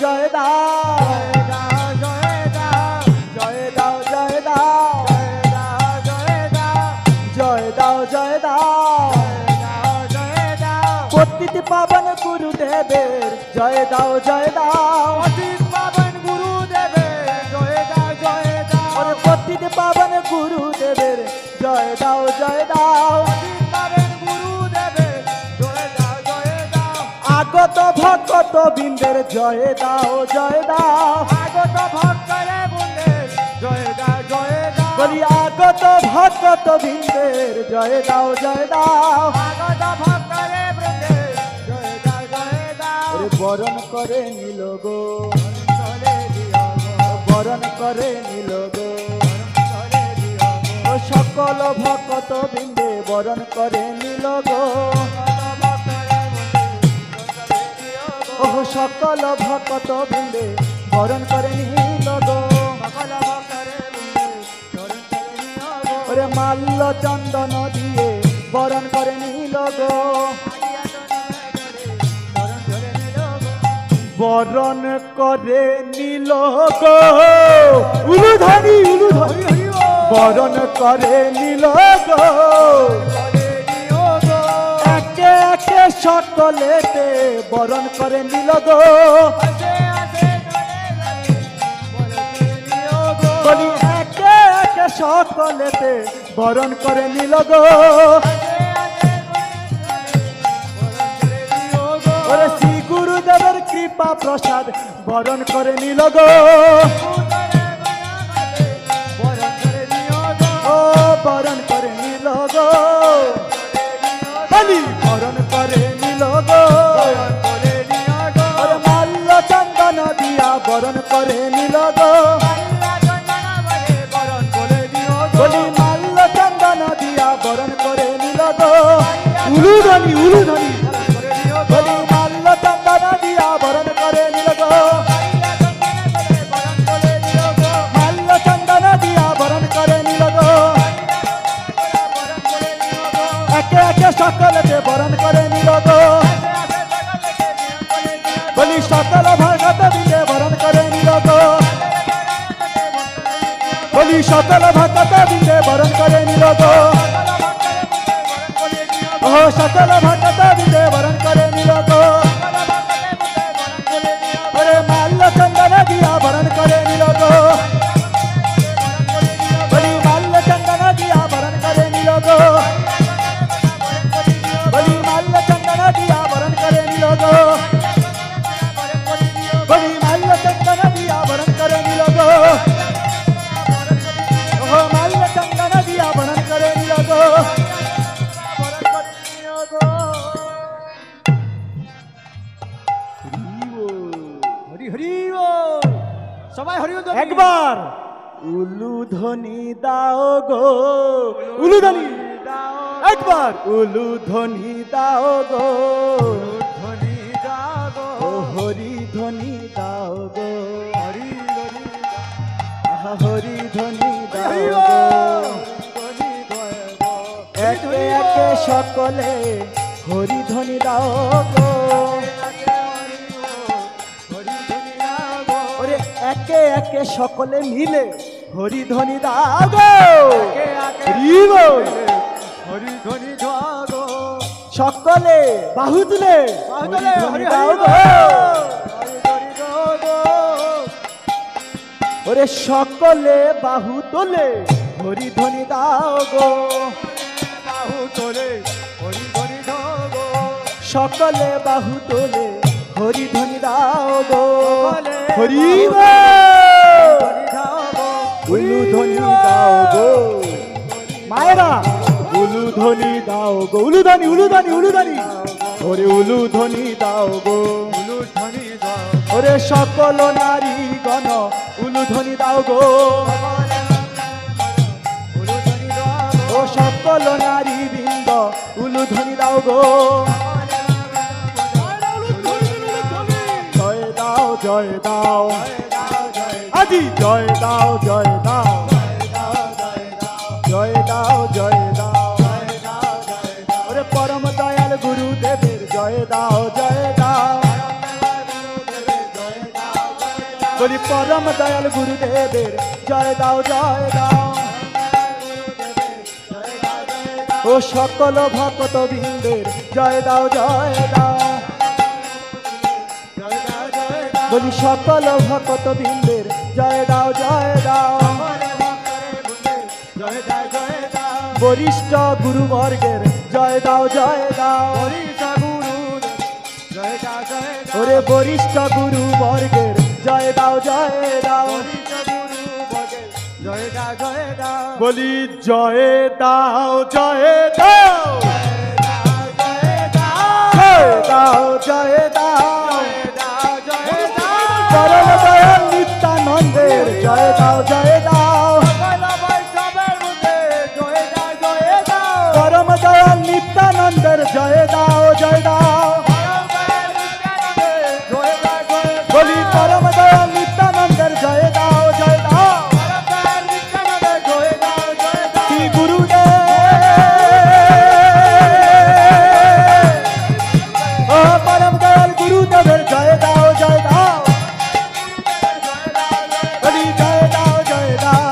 জয় দাও জয় দাও জয় দাও জয় দাও জয় দাও জয় দাও পতিত পাবন গুরুদেবের জয় দাও জয় দাও পতিত পাবন গুরুদেবের জয় দাও জয় দাও পতিত পাবন গুরুদেবের জয় দাও জয় দাও পতিত পাবন গুরুদেবের জয় দাও জয় দাও আগত ভক্ত বৃন্দের জয় দাও জয় দাও আগত ভক্তরে বৃন্দের জয় দাও জয় দাও বলি আগত ভক্ত বৃন্দের জয় দাও জয় দাও আগত ভক্তরে বৃন্দের জয় দাও জয় দাও বরণ করে নিল গো চলে দিও বরণ করে নিল গো চলে দিও ও সকল ভক্ত বৃন্দে বরণ করে নিল গো ও সকল ভক্ত বৃন্দে বরণ করে নিল গো ওরে মাল্য চন্দন দিয়ে বরণ করে নিল গো বরণ করে নিল গো উলুধানি বরণ করে নিল গো একে একে সকলেতে বরণ করে নিল গো বলি একে একে সকলেতে বরণ করে নিল গো ওরে শ্রী গুরুদেবের কৃপা প্রসাদ বরণ করে নিল গো ও বরণ করে নিল গো বলি বরণ করে নিল গো ওরে মাল্য চন্দন দিয়া বরণ করে নিল গো বলি মাল্য চন্দন দিয়া বরণ করে নিল গো উলুধনি উলুধনি বলি মাল্য চন্দন দিয়া বরণ করে নিল গো মাল্য চন্দন দিয়া বরণ করে নিল গো একে একে সকলকে বরণ করে নিল গো বলি সকল ভগত দিলে বরণ করে নিল গো বলি সকল ভগত দিলে বরণ করে নিল গো ও সকল ভগত দিলে বরণ করে নিল গো ওরে মাল্য চন্দন দিয়া বরণ করে নিল গো বলি মাল্য চন্দন দিয়া বরণ করে নিল গো বলি মাল্য চন্দন দিয়া বরণ করে নিল গো বলি মাল্য চন্দন দিয়া বরণ করে নিল গো ও মাল্য চন্দন দিয়া বরণ করে নিল গো হরি হরি সবাই হরি একবার উলুধ্বনি দাও গো উলুধ্বনি একবার উলুধ্বনি দাও গো ধ্বনি গাগো ও হরি ধ্বনি দাও গো হরি হরি আহা হরি ধ্বনি দাও গো ধ্বনি গাগো একে একে সকলে হরি ধ্বনি দাও গো ওরে একে একে সকলে মিলে হরি ধ্বনি দাও গো হরি বল। হরি ধ্বনি গাগো সকলে বাহু তুলে বাহুতলে হরি দাও হরি গো হরি হরি গাগো ওরে সকলে বাহু তোলে হরি ধ্বনি দাও গো বাহু তোলে হরি হরি গাগো সকলে বাহু তোলে হরি ধ্বনি দাও গো সকলে হরি বাহু বল। হরি গাগো উলু ধ্বনি দাও গো মায়েরা উলু ধ্বনি দাও গো উলুধ্বনি উলুধ্বনি উলুধ্বনি ওরে উলু ধ্বনি দাও গো উলু ধ্বনি গাগো ওরে সকল নারী গণ উলু ধ্বনি দাও গো উলু ধ্বনি গাগো ও সকল নারী বৃন্দ উলু ধ্বনি দাও গো জয় দাও জয় দাও আজি জয় দাও জয় দাও জয় দাও জয় দাও ওরে পরম দয়াল গুরুদেবের জয় দাও জয় দাও বলি পরম দয়াল গুরুদেবের জয় দাও জয় দাও। ও সকল ভক্ত বৃন্দের জয় দাও জয় দাও। বলি সকল ভক্ত বৃন্দের জয় দাও জয় দাও। বরিষ্ঠ গুরুবর্গের জয় দাও জয় দাও। ওরে বরিষ্ঠ গুরুবর্গের জয় দাও জয় দাও। বলি জয় দাও জয় দাও জয় দাও জয় দাও। পরম দয়াল নিত্যানন্দের জয় দাও জয় দাও। পরম দয়াল নিত্যানন্দের জয় দাও জয় দাও। বলি পরম দয়াল নিত্যানন্দের জয় দাও জয় দাও। শ্রী গুরুদেব ও পরম দয়াল গুরুদেবের জয় দাও জয় দাও। বলি জয় দাও জয় দাও।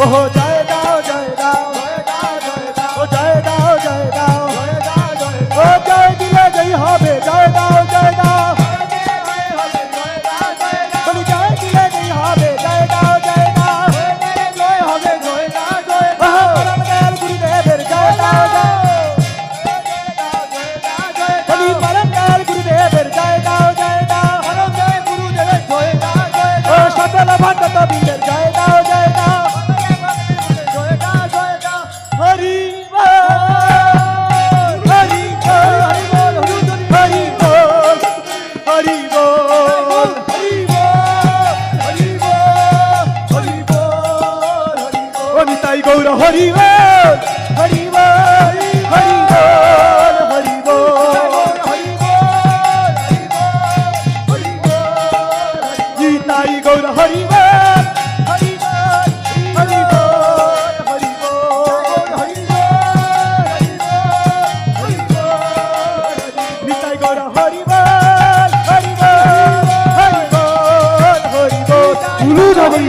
ও জয় দাও জয় দাও। ও জয় দাও জয় দাও। ও জয় দিলে জয় হবে জয় দাও জয় দাও। বলি জয় দিলে জয় হবে জয় দাও জয় দাও। ও পরম দয়াল গুরুদেবের জয় দাও জয়। বলি পরম দয়াল গুরুদেবের জয় দাও জয় দাও। ও সকল ভক্ত বৃন্দের জয় দাও জয় দাও। হরি বল হরি বল হরি বল হরি বল হরি বল। অনিতাই গৌর হরি বল হরি বল হরি বল হরি বল। নিতাই গৌর হরি বল হরি বল হরি বল হরি বল। নিতাই গৌর হরি বল হরি বল হরি বল হরি বল। উলু ধরি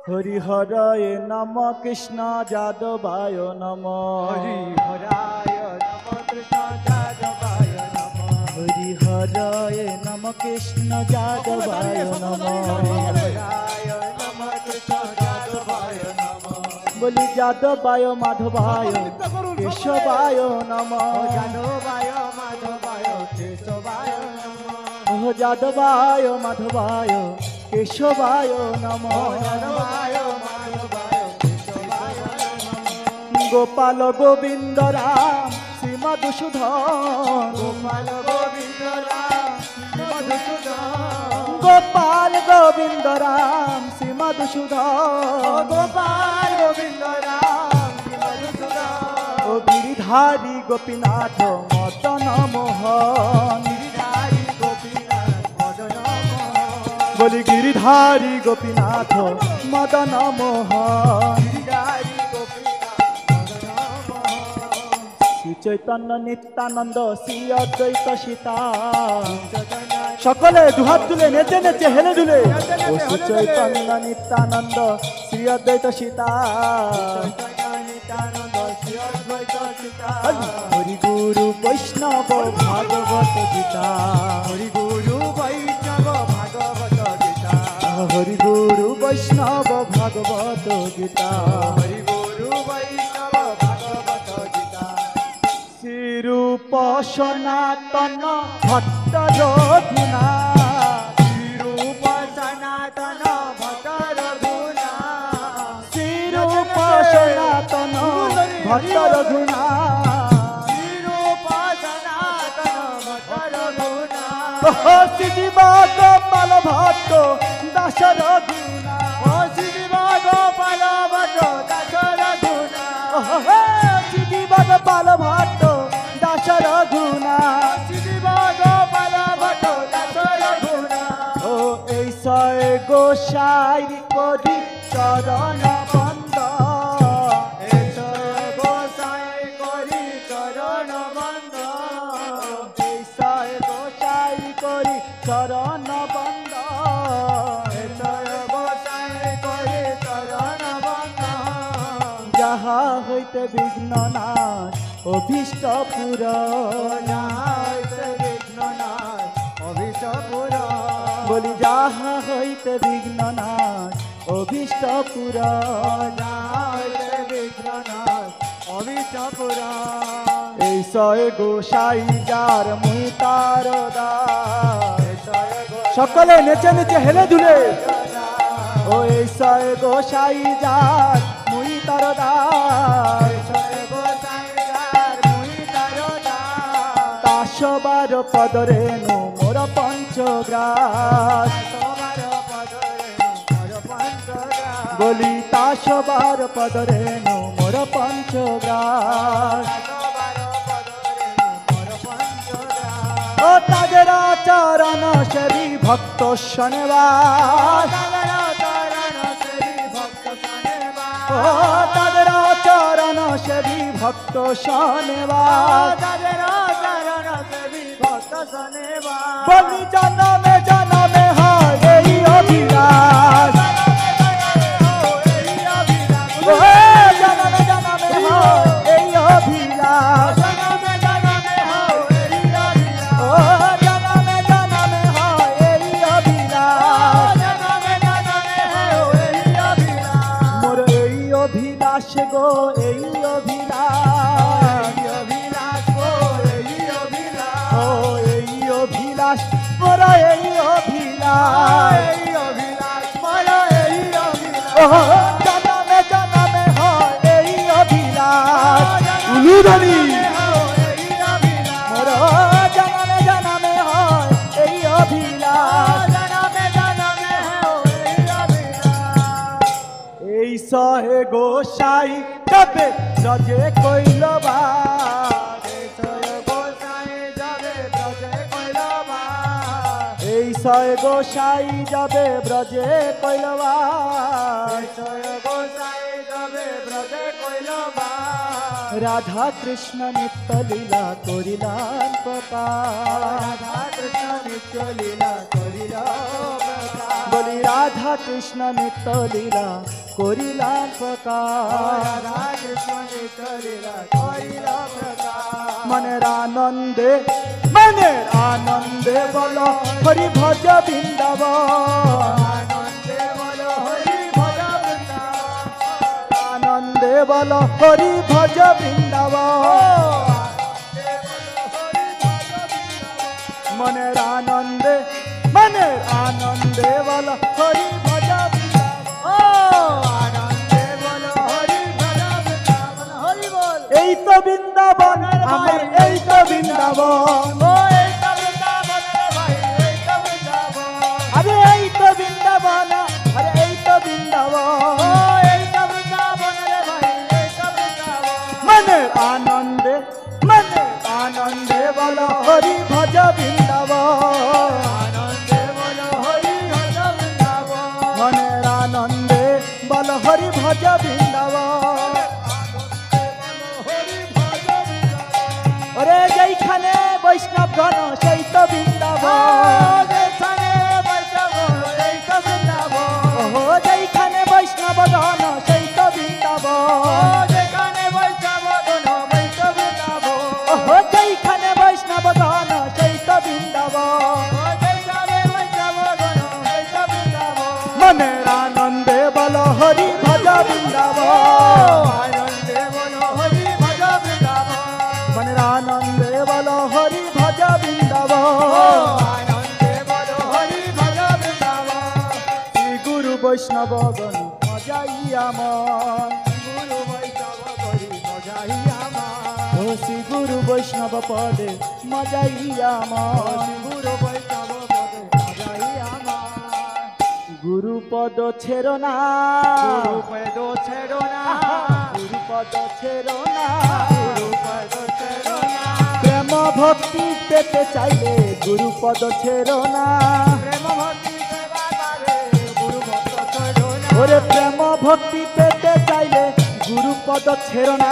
হরি হরায় নম কৃষ্ণ যাদবায় নম। হরি হরায় নম কৃষ্ণ যাদবায় নম। বলি যাদবায় মাধবায় কেশবায় নম। ও যাদবায় মাধবায় কেশবায় নম। গোপাল গোবিন্দ রাম শ্রী মধুসূদন। গোপাল গোবিন্দ রাম শ্রী মধুসূদন। ও গিরিধারী গোপীনাথ মদন মোহন। বলি গিরিধারী গোপীনাথ মদন মোহন। শ্রী চৈতন্য নিত্যানন্দ শ্রী অদ্বৈত সীতা। সকলে দুহাত তুলে নেচে নেচে হেলে দুলে। ও শ্রী চৈতন্য নিত্যানন্দ শ্রী অদ্বৈত সীতা। হরি গুরু বৈষ্ণব ভাগবত গীতা। হরি গুরু বৈষ্ণব ভাগবত গীতা। হরি গুরু বৈষ্ণব ভাগবত গীতা। হরি গুরু বৈষ্ণব ভাগবত গীতা। শ্রীরূপ সনাতন ভট্ট রঘুনা। শ্রীরূপ সনাতন ভট্ট রঘুনা। শ্রীরূপ সনাতন ভট্ট রঘুনা। শিব গোপাল ভট্ট দাস রঘুনা। শিব গোপাল ভট্ট দাস রঘুনা। শিব গোপাল ভট্ট দাস রঘুনা। শিব গোপাল ভট্ট দাস রঘুনা। ও এই সয় গোসাই করি চরণ বন্দ। এই সয় গোসাই হইতে বিঘ্ন নাশ অভীষ্ট পূরণ হইতে বিঘ্ন নাশ অভীষ্ট পূরণ বলি যাহা হইতে বিঘ্ন নাশ অভীষ্ট পূরণ হইতে বিঘ্ন নাশ অভীষ্ট পূরণ এই সয় গোসাই যার মুই তার দাস সকলে নেচে নেচে হেলে দুলে ও এই সয় গোসাই যার মুই তার দাস তাসবার পদরে নু মোর পঞ্চগ্রাস বলি তাসবার পদরে নু মোর পঞ্চগ্রাস ও তাদের চরণ সেবী ভক্ত শনিবার ও তাদের চরণ সেবী ভক্ত শনিবার বলি জনমে জনমে হয় এই অভিলাষ ও জনমে জনমে হয় এই অভিলাষ ও জনমে জনমে হয় এই অভিলাষ মোর এই অভিলাষ গো এই অভিলাষ ও এই অভিলাষ মোর এই অভিলাষ ও জনমে জনমে হয় এই অভিলাষ উলুধনি মোর জনমে জনমে হয় এই অভিলাষ এই সহে গোসাই তবে রজে কইলবা এই সয় গোসাই যাবে ব্রজে কইলবা রাধা কৃষ্ণ নিত্য লীলা করিলান প্রকাশ বলি রাধা কৃষ্ণ নিত্য লীলা করিলান প্রকাশ মনের আনন্দে বল হরি ভজ বৃন্দাবন আনন্দে বল হরি ভজ বৃন্দাবন মনের আনন্দে বল হরি ভজ এই তো বৃন্দাবন আমার এই তো বৃন্দাবন আরে এই তো বৃন্দাবন আরে এই তো বৃন্দাবন মনের আনন্দে বল হরি ভজ বৃন্দাবন মনের আনন্দে বল হরি ভজ বৃন্দাবন ওরে যেইখানে বৈষ্ণব গণ সেই তো বৃন্দাবন ও যেইখানে বৈষ্ণব গণ সেই তো বৃন্দাবন ও যেইখানে বৈষ্ণব গণ সেই তো বৃন্দাবন মনের আনন্দে বল হরি ভজ বৃন্দাবন মনের আনন্দে বল হরি ভজ বৃন্দাবন শ্রী গুরু বৈষ্ণব গণ মজাইয়া মন ও শ্রী গুরু বৈষ্ণব পদে মজাইয়া মন গুরু পদ ছেড়ো না গুরু পদ ছেড়ো না প্রেম ভক্তি পেতে চাইলে গুরু পদ ছেড়ো না ওরে প্রেম ভক্তি পেতে চাইলে গুরু পদ ছেড়ো না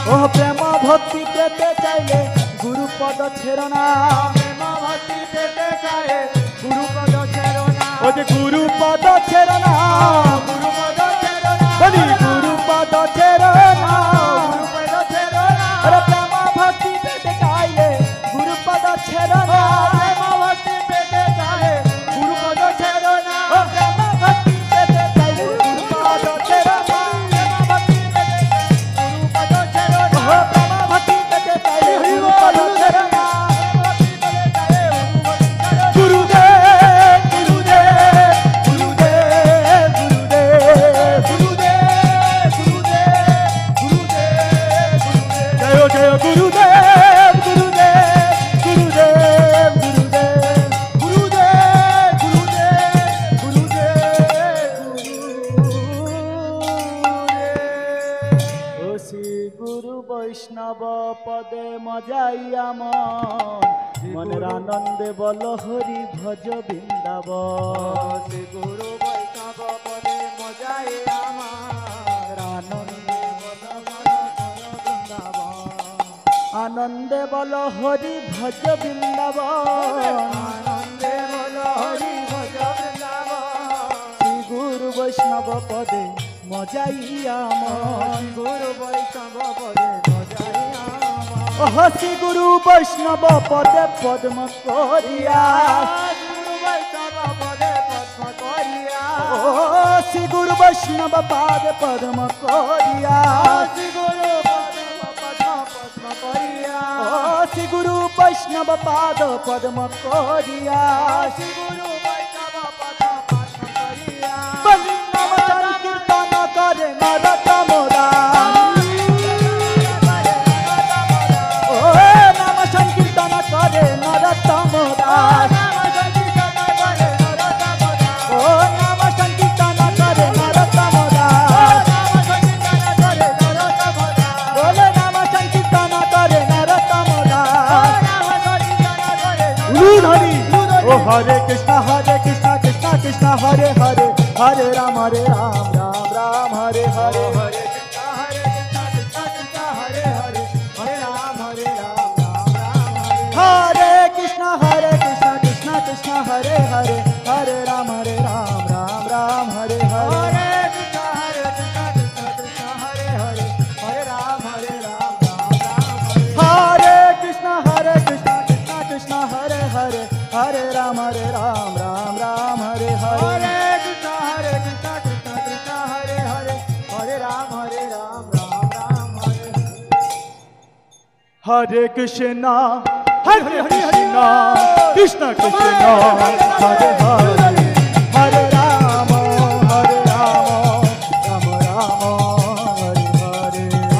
ও প্রেম ভক্তি পেতে চাইলে গুরু পদ ছেড়ো না ও যে গুরু পদ ছেড়ো না গুরু পদ ছেড়ো না বলি গুরু পদ ছেড়ো না গুরু পদ ছেড়ো না আরে প্রেম ভক্তি পেতে চাইলে গুরু পদ ছেড়ো না প্রেম ভক্তি পেতে চাইলে গুরু পদ ছেড়ো না ও প্রেম ভক্তি পেতে চাইলে গুরু পদ ছেড়ো না প্রেম ভক্তি পেতে গুরু পদ ছেড়ো না ও প্রেম ভক্তি পেতে চাইলে গুরু পদ ছেড়ো না গুরুদেব গুরুদেব গুরুদেব গুরুদেব জয় জয় গুরুদেব গুরুদেব গুরুদেব গুরুদেব ও শ্রী গুরু বৈষ্ণব পদে মজাইয়া মনের আনন্দে বল হরি ভজ বৃন্দাবন শ্রী গুরু বৈষ্ণব পদে মজায় আমার আনন্দে বল বৃন্দাবন আনন্দে বল হরি ভজ বৃন্দাবন আনন্দে বল হরি ভজ বৃন্দাবন শ্রী গুরু বৈষ্ণব পদে মজাইয়া মন গুরু বৈষ্ণব পদে মজায় আমার ওহ শ্রী গুরু বৈষ্ণব পদে পদ্ম করিয়া গুরু বৈষ্ণব পদে পদ্ম করিয়া ও শ্রী গুরু বৈষ্ণব পাদে পদ্ম করিয়া শ্রী গুরু পদ্ম পদ্ম করিয়া ও শ্রী গুরু বৈষ্ণব পাদ পদ্ম করিয়া শ্রী গুরু বৈষ্ণব পদ্ম পদ্ম করিয়া বলি নাম সংকীর্তন করে নরতম রাম ও নাম সংকীর্তন করে নরতম দাস ও নাম সংকীর্তন করে নরতম দাস বলে নাম সংকীর্তন করে নরতম দাস ধরি ও হরে কৃষ্ণ কৃষ্ণ কৃষ্ণ হরে হরে হরে রাম রাম রাম হরে হরে হরে কৃষ্ণ কৃষ্ণ কৃষ্ণ হরে হরে হরে রাম রাম হরে হরে হরে কৃষ্ণ কৃষ্ণ কৃষ্ণ হরে হরে হরে রাম রাম হরে হরে হরে কৃষ্ণ হরে কৃষ্ণ কৃষ্ণ কৃষ্ণ হরে হরে হরে রাম রাম হরে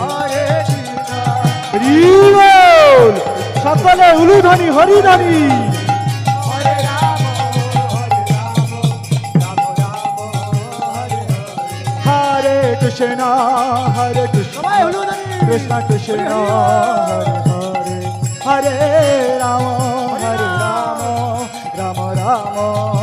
হরে হরি সকলে উলুধ্বনি হরিধ্বনি হরে কৃষ্ণ কৃষ্ণ কৃষ্ণ হরে হরে হরে রাম রাম রাম